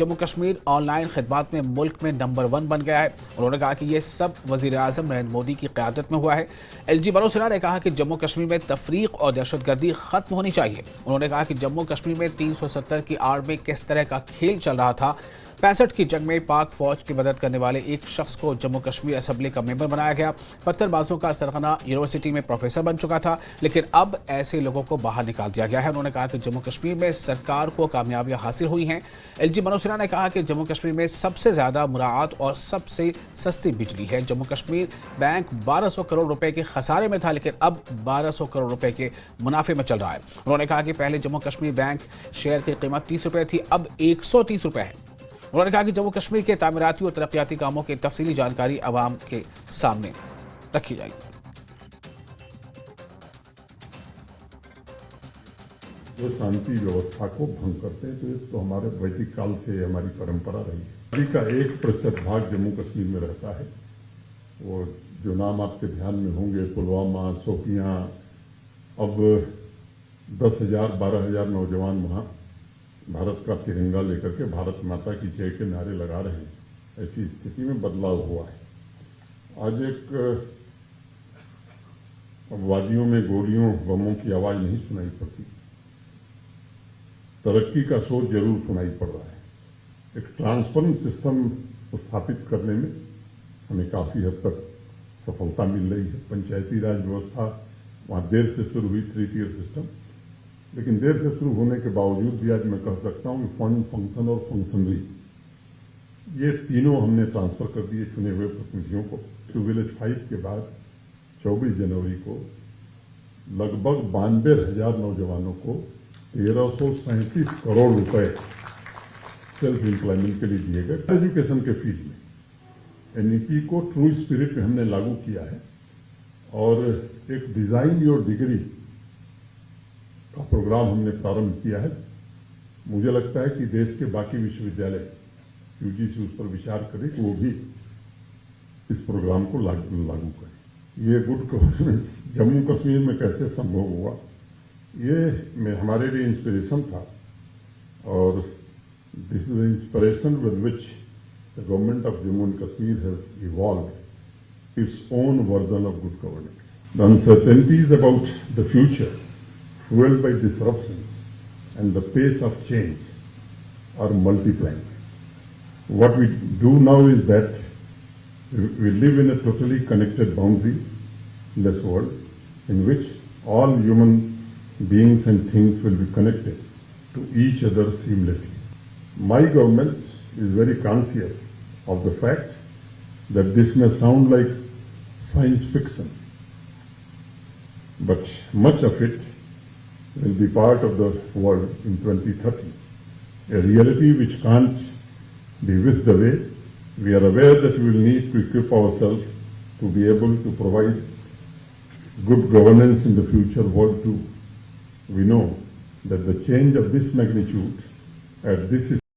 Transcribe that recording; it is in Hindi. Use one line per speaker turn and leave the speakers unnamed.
जम्मू कश्मीर ऑनलाइन खिदमात में मुल्क में नंबर 1 बन गया है। उन्होंने कहा कि ये सब वजीर आजम नरेंद्र मोदी की क़यादत में हुआ है। LG मनोज सिन्हा ने कहा कि जम्मू कश्मीर में तफरीक और दहशतगर्दी खत्म होनी चाहिए। उन्होंने कहा कि जम्मू कश्मीर में 370 की आड़ में किस तरह का खेल चल रहा था। 65 की जंग में पाक फौज की मदद करने वाले एक शख्स को जम्मू कश्मीर असेंबली का मेंबर बनाया गया। पत्थरबाजों का सरगना यूनिवर्सिटी में प्रोफेसर बन चुका था, लेकिन अब ऐसे लोगों को बाहर निकाल दिया गया है। उन्होंने कहा कि जम्मू कश्मीर में सरकार को कामयाबियां हासिल हुई हैं। LG मनोज सिन्हा ने कहा कि जम्मू कश्मीर में सबसे ज्यादा मुराआत और सबसे सस्ती बिजली है। जम्मू कश्मीर बैंक 1200 करोड़ रुपए के खसारे में था, लेकिन अब 1200 करोड़ रुपए के मुनाफे में चल रहा है। उन्होंने कहा कि पहले जम्मू कश्मीर बैंक शेयर की कीमत 30 रुपए थी, अब 130 रुपए है। उन्होंने कहा कि जम्मू कश्मीर के तामीराती और तरक्याती कामों की तफसीली जानकारी आवाम के सामने रखी जाएगी।
जो शांति व्यवस्था को भंग करते हैं, तो ये तो हमारे वैदिक काल से हमारी परंपरा रही है। नदी का 1% भाग जम्मू कश्मीर में रहता है। वो जो नाम आपके ध्यान में होंगे, पुलवामा, शोपियां, अब 10,000 12,000 नौजवान वहां भारत का तिरंगा लेकर के भारत माता की जय के नारे लगा रहे हैं। ऐसी स्थिति में बदलाव हुआ है। आज एक वादियों में गोलियों बमों की आवाज नहीं सुनाई पड़ती, तरक्की का शोर जरूर सुनाई पड़ रहा है। एक ट्रांसपेरेंट सिस्टम स्थापित करने में हमें काफी हद तक सफलता मिल रही है। पंचायती राज व्यवस्था वहां देर से शुरू हुई, 3 टियर सिस्टम, लेकिन देर से शुरू होने के बावजूद भी आज मैं कह सकता हूं कि फंड, फंक्शन और फंक्शनरी ये तीनों हमने ट्रांसफर कर दिए चुने हुए प्रतिनिधियों को। टू विलेज 5 के बाद 24 जनवरी को लगभग 92,000 नौजवानों को 1337 करोड़ रुपए सेल्फ एम्प्लॉयमेंट के लिए दिए गए। एजुकेशन के फील्ड में NEP को ट्रू स्पिरिट में हमने लागू किया है और एक डिजाइन योर डिग्री का प्रोग्राम हमने प्रारंभ किया है। मुझे लगता है कि देश के बाकी विश्वविद्यालय UGC उस पर विचार करें कि वो भी इस प्रोग्राम को लागू करें। ये गुड गवर्नेंस जम्मू कश्मीर में कैसे संभव हुआ, ये हमारे लिए इंस्पिरेशन था और this is inspiration with which the government of Jammu and Kashmir has evolved its own version of good governance. The uncertainties about the future fueled by disruptions and the pace of change are multiplying. What we do now is that we live in a totally connected boundary in this world in which all human beings and things will be connected to each other seamlessly. My government is very conscious of the fact that this may sound like science fiction, but much of it will be part of the world in 2030, a reality which can't be whisked away. We are aware that we will need to equip ourselves to be able to provide good governance in the future world too. We know that the change of this magnitude at this